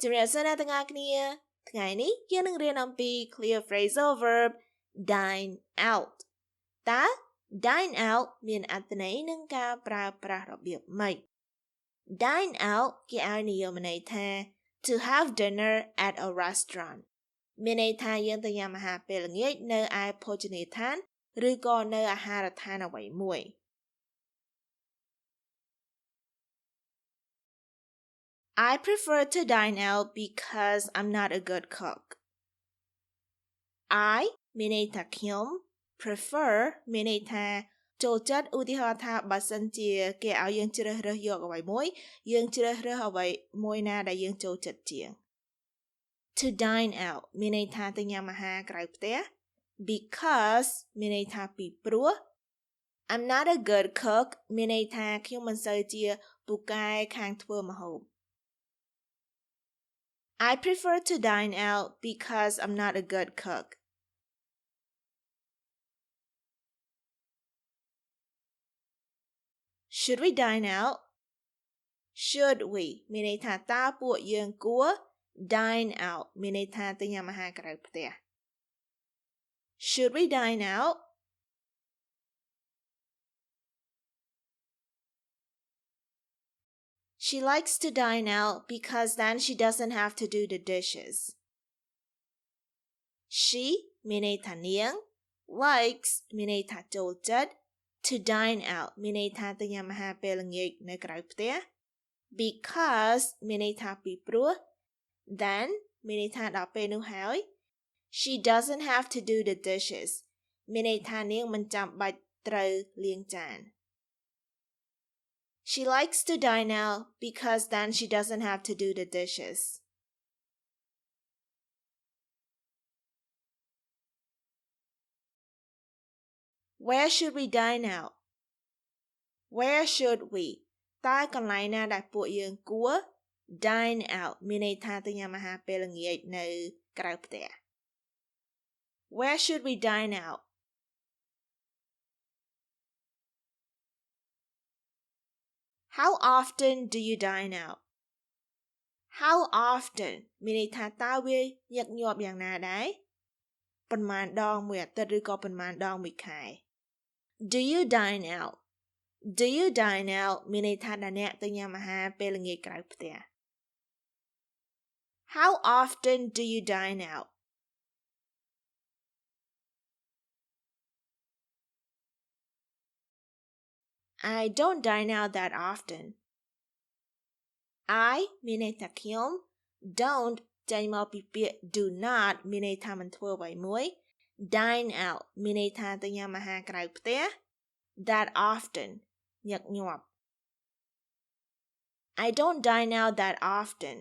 ជំរាបសួរអ្នកទាំងអស់គ្នាថ្ងៃនេះយើងនឹងរៀនអំពី clear phrasal verb dine out តើ dine out មានអត្ថន័យនិងការប្រើប្រាស់របៀបម៉េច dine out គេឲ្យនិយមន័យថា to have dinner at a restaurant មានន័យថាយើងទៅញ៉ាំអាហារពេលល្ងាចនៅឯភោជនីយដ្ឋានឬក៏នៅអាហារដ្ឋានអ្វីមួយI prefer to dine out because I'm not a good cook. I មានន័យថាខ្ញុំ prefer មានន័យថាចូលចិត្តឧទាហរណ៍ថាបើសិនជាគេឲ្យយើងជ្រើសរើសយកអ្វីមួយយើងជ្រើសរើសអ្វីមួយណាដែលយើងចូលចិត្តជាង To dine out មានន័យថាទៅញ៉ាំអាហារក្រៅផ្ទះ because មានន័យថាពីព្រោះ I'm not a good cook មានន័យថាខ្ញុំមិនសូវជាពូកែខាងធ្វើម្ហូបI prefer to dine out because I'm not a good cook. Should we dine out? Should we មានន័យថាតើពួកយើងគួរ dine out មានន័យថាទៅញ៉ាំអាហារក្រៅផ្ទះ Should we dine out? She likes to dine out because then she doesn't have to do the dishes. She មានន័យថានាង likes មានន័យថាចូលចិត្ត to dine out មានន័យថាទៅញ៉ាំអាហារពេលល្ងាចនៅក្រៅផ្ទះ because មានន័យថាពីព្រោះ then មានន័យថាដល់ពេលនោះហើយ she doesn't have to do the dishes មានន័យថានាងមិនចាំបាច់ត្រូវលាងចានShe likes to dine out because then she doesn't have to do the dishes. Where should we dine out? Where should we? តើកន្លែងណាដែលពួកយើងគួរ dine out មានន័យថាទៅញ៉ាំអាហារពេលល្ងាចនៅក្រៅផ្ទះ Where should we dine out? How often do you dine out? How often មានន័យថាតើវាញឹកញាប់យ៉ាងណាដែរប៉ុន្មានដងមួយអាទិត្យឬក៏ប៉ុន្មានដងមួយខែ Do you dine out? Do you dine out មានន័យថាអ្នកទៅញ៉ាំអាហារពេលល្ងាចក្រៅផ្ទះ How often do you dine out? I don't dine out that often. I មានន័យថាខ្ញុំ don't ចេញមកពីពាក្យ do not មានន័យថាមិនធ្វើអ្វីមួយ dine out មានន័យថាទៅញ៉ាំអាហារក្រៅផ្ទះ that often ញឹកញាប់ I don't dine out that often.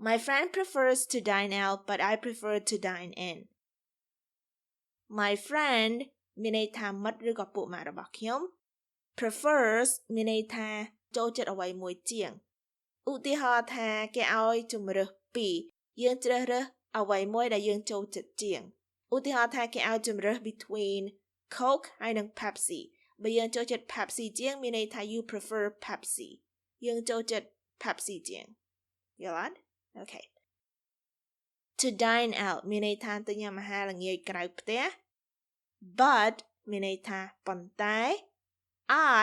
My friend prefers to dine out but I prefer to dine in. My friend មានន័យថាមិត្តឬក៏ពួកម៉ាក់របស់ខ្ញុំ prefers មានន័យថាចូលចិត្តអ្វីមួយជាងឧទាហរណ៍ថាគេឲ្យជម្រើស2យើងជ្រើសរើសអ្វីមួយដែលយើងចូលចិត្តជាងឧទាហរណ៍ថាគេឲ្យជម្រើស between Coke ហើយនិង Pepsi បើយើងចូលចិត្ត Pepsi ជាងមានន័យថា you prefer Pepsi យើងចូលចិត្ត Pepsi ជាងយល់អត់ Okay To dine out មានន័យថាទៅញ៉ាំអាហារល្ងាចក្រៅផ្ទះ but មានន័យថាប៉ុន្តែ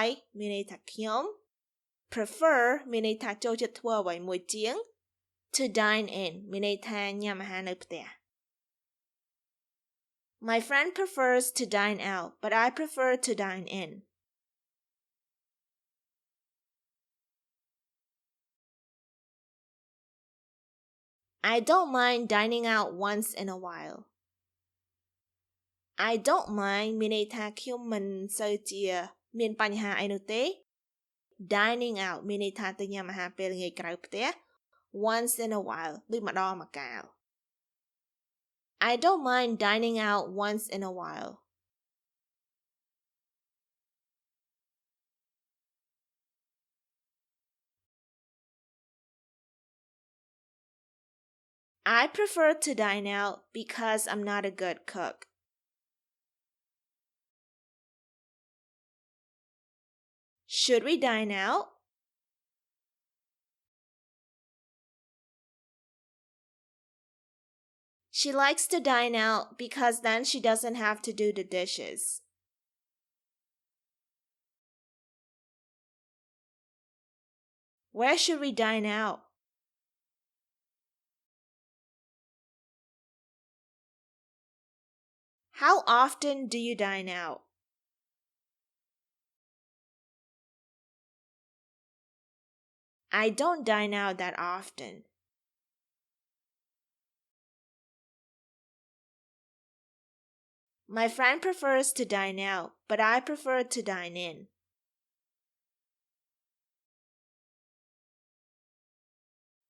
I មានន័យថាខ្ញុំ prefer មានន័យថាចូលចិត្តធ្វើអ្វីមួយជាង to dine in មានន័យថាញ៉ាំអាហារនៅផ្ទះ My friend prefers to dine out but I prefer to dine in. I don't mind dining out once in a while. I don't mind មានន័យថាខ្ញុំមិនសូវជាមានបញ្ហាអីនោះទេ Dining out មានន័យថាទៅញ៉ាំអាហារពេលល្ងាចក្រៅផ្ទះ once in a while ដូចម្ដងម្កាល I don't mind dining out once in a while. I prefer to dine out because I'm not a good cook. Should we dine out? She likes to dine out because then she doesn't have to do the dishes. Where should we dine out? How often do you dine out? I don't dine out that often. My friend prefers to dine out, but I prefer to dine in.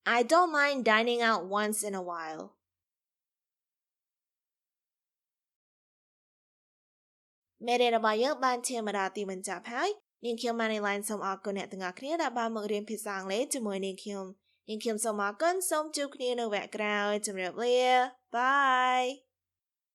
I don't mind dining out once in a while. មេរៀនរបស់យើងបានឈានមកដល់ទីបញ្ចប់ហើយនាងខ្ញុំ Manylen សូមអរគុណអ្នកទាំងអស់គ្នាដែលបានមករៀនភាសាអង់គ្លេសជាមួយនាងខ្ញុំសូមអរគុណសូមជួបគ្នានៅវគ្គក្រោយជម្រាបលា Bye